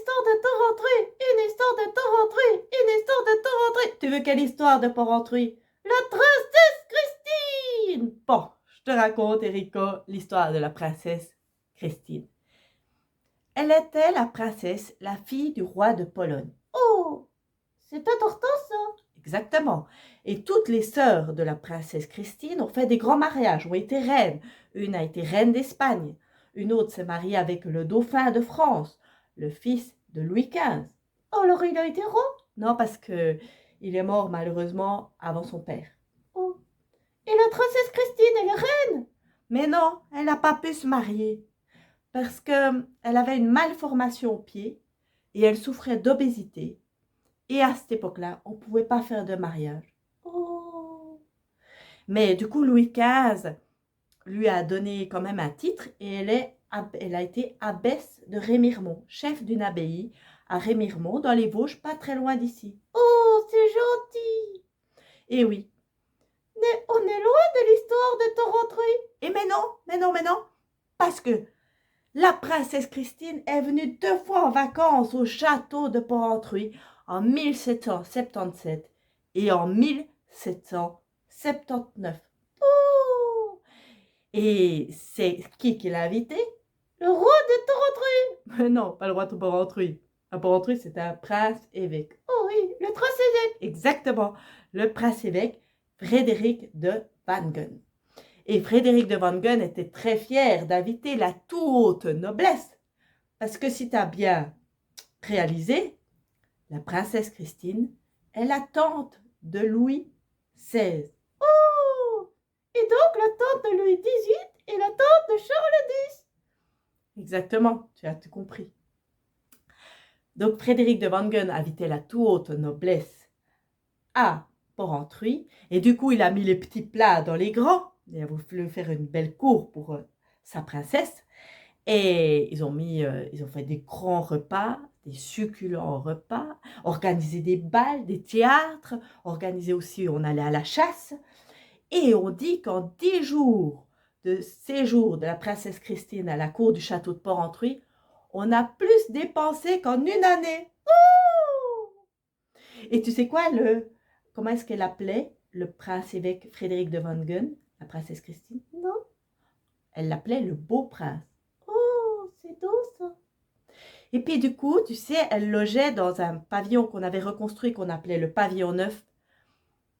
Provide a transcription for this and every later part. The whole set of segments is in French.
histoire de Porrentruy, une histoire de Porrentruy, une histoire de Porrentruy. Tu veux quelle histoire de Porrentruy? La princesse Christine. Bon, je te raconte, Erika, l'histoire de la princesse Christine. Elle était la princesse, la fille du roi de Pologne. Oh, c'est important ça. Exactement. Et toutes les sœurs de la princesse Christine ont fait des grands mariages, ont été reines. Une a été reine d'Espagne. Une autre s'est mariée avec le dauphin de France, le fils de Louis XV. Oh, alors il a été roi? Non, parce que il est mort malheureusement avant son père. Oh. Et la princesse Christine, elle est reine? Mais non, elle n'a pas pu se marier parce qu'elle avait une malformation au pied et elle souffrait d'obésité. Et à cette époque-là, on ne pouvait pas faire de mariage. Oh. Mais du coup, Louis XV lui a donné quand même un titre et elle a été abbesse de Rémiremont, chef d'une abbaye à Rémiremont, dans les Vosges, pas très loin d'ici. Oh, c'est gentil! Et oui, mais on est loin de l'histoire de Porrentruy. Et mais non, parce que la princesse Christine est venue 2 fois en vacances au château de Porrentruy en 1777 et en 1779. Oh! Et c'est qui l'a invité? Le roi de Porrentruy. Mais non, pas le roi de Porrentruy. À Porrentruy, c'était un prince-évêque. Oh oui, le prince-évêque. Exactement, le prince-évêque Frédéric de Wangen. Et Frédéric de Wangen était très fier d'inviter la toute haute noblesse. Parce que si tu as bien réalisé, la princesse Christine est la tante de Louis XVI. Oh! Et donc la tante de Louis XVIII et la tante de Charles X. Exactement, tu as tout compris. Donc Frédéric de Wangen invitait la toute haute noblesse à Porrentruy. Et du coup, il a mis les petits plats dans les grands. Il a voulu faire une belle cour pour sa princesse. Et ils ont fait des grands repas, des succulents repas, organisé des bals, des théâtres, organisé aussi, on allait à la chasse. Et on dit qu'en 10 jours de séjour de la princesse Christine à la cour du château de Porrentruy, on a plus dépensé qu'en une année. Oh! Et tu sais quoi, comment est-ce qu'elle appelait le prince-évêque Frédéric de Wangen, la princesse Christine? Non. Elle l'appelait le beau prince. Oh, c'est doux ça. Et puis du coup, tu sais, elle logeait dans un pavillon qu'on avait reconstruit, qu'on appelait le pavillon neuf.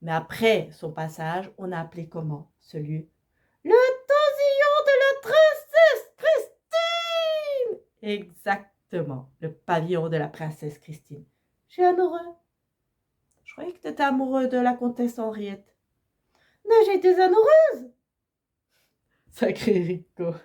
Mais après son passage, on a appelé comment ce lieu? Le tasillon de la princesse Christine. Exactement, le pavillon de la princesse Christine. Je suis amoureux. Je croyais que tu étais amoureux de la comtesse Henriette. Mais j'étais amoureuse. Sacré Rico.